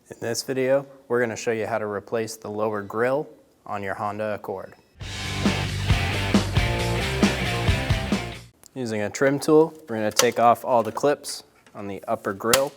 In this video, we're going to show you how to replace the lower grille on your Honda Accord. Using a trim tool, we're going to take off all the clips on the upper grille.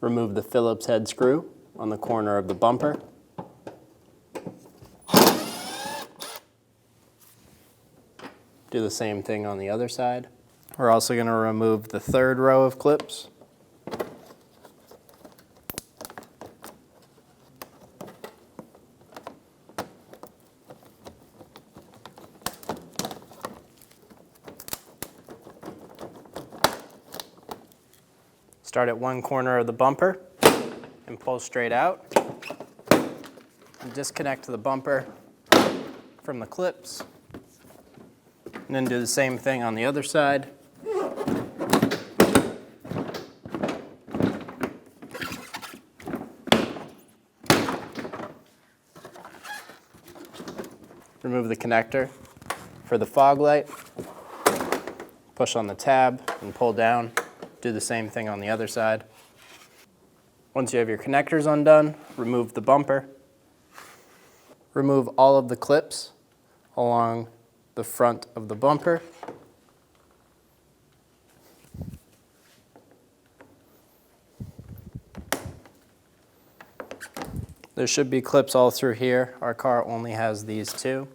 Remove the Phillips head screw on the corner of the bumper. Do the same thing on the other side. We're also going to remove the third row of clips. Start at one corner of the bumper and pull straight out. And disconnect the bumper from the clips. And then do the same thing on the other side. Remove the connector for the fog light. Push on the tab and pull down. Do the same thing on the other side. Once you have your connectors undone, remove the bumper. Remove all of the clips along the front of the bumper. There should be clips all through here. Our car only has these two.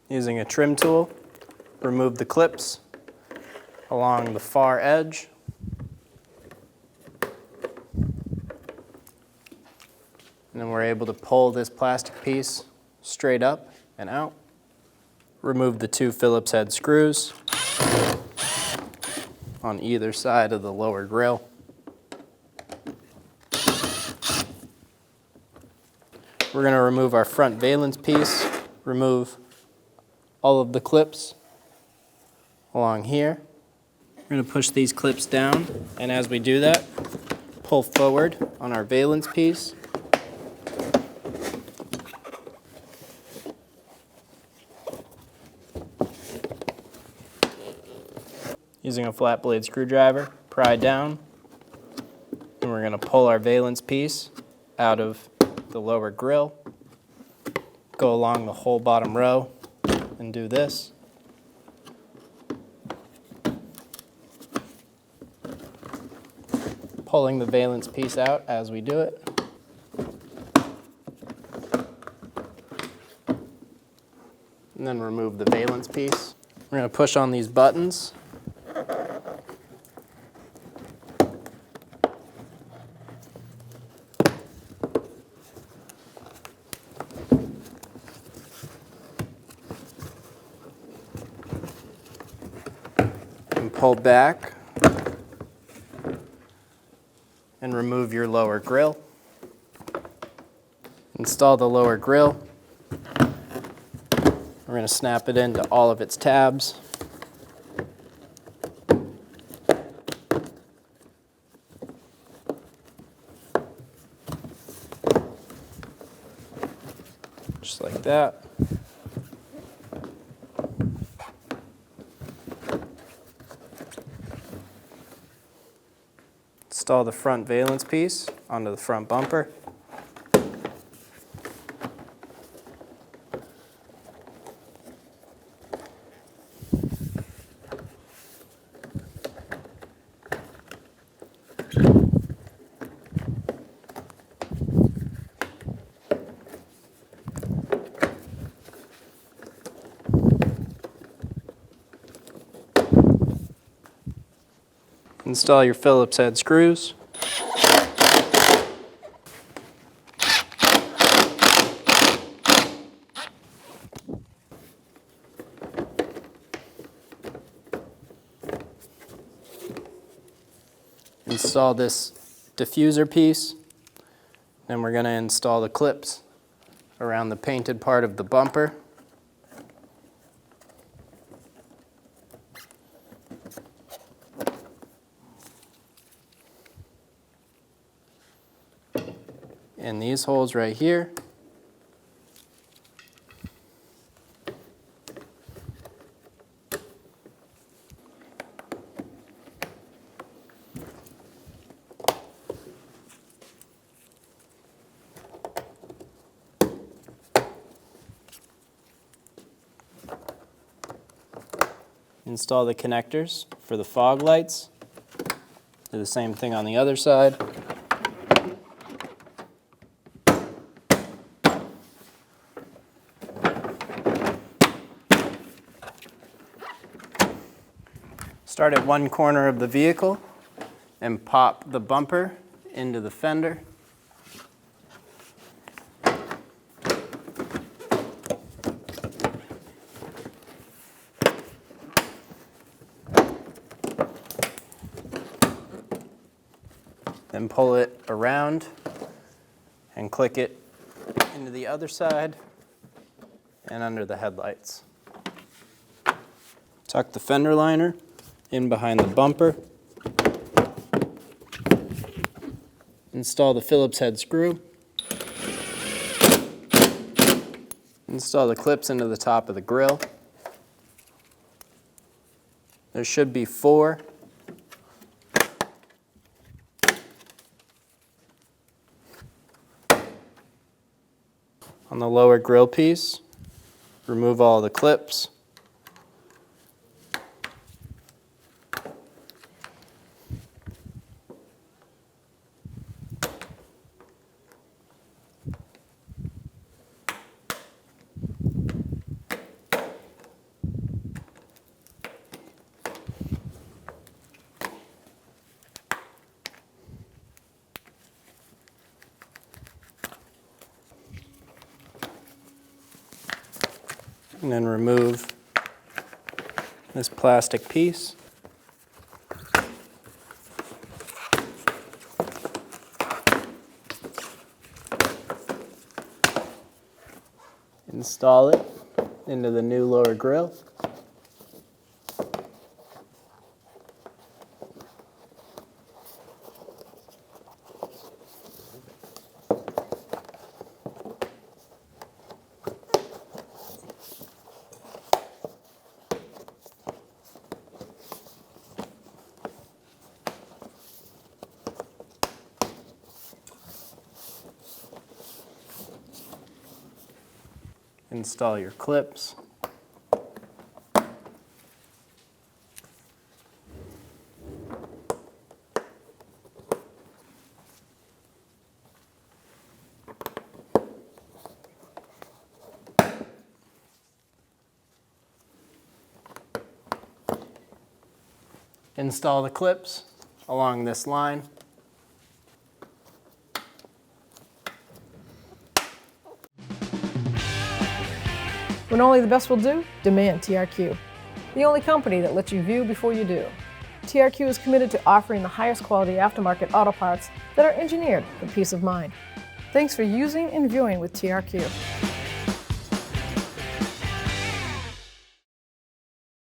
Using a trim tool, remove the clips along the far edge. And then we're able to pull this plastic piece straight up and out. Remove the two Phillips head screws on either side of the lower grille. We're going to remove our front valence piece, remove all of the clips along here. We're going to push these clips down, and as we do that, pull forward on our valence piece. Using a flat blade screwdriver, pry down, and we're going to pull our valence piece out of the lower grille, go along the whole bottom row, and do this. Pulling the valence piece out as we do it. And then remove the valence piece. We're going to push on these buttons. And pull back and remove your lower grille. Install the lower grille. We're going to snap it into all of its tabs. Just like that. Install the front valence piece onto the front bumper. Install your Phillips head screws. Install this diffuser piece. Then we're going to install the clips around the painted part of the bumper. in these holes right here. Install the connectors for the fog lights. Do the same thing on the other side. Start at one corner of the vehicle and pop the bumper into the fender. Then pull it around and click it into the other side and under the headlights. Tuck the fender liner in behind the bumper. Install the Phillips head screw. Install the clips into the top of the grille. There should be 4. On the lower grille piece, remove all the clips. And then remove this plastic piece. Install it into the new lower grille. Install your clips. Install the clips along this line. When only the best will do, demand TRQ. The only company that lets you view before you do. TRQ is committed to offering the highest quality aftermarket auto parts that are engineered for peace of mind. Thanks for using and viewing with TRQ.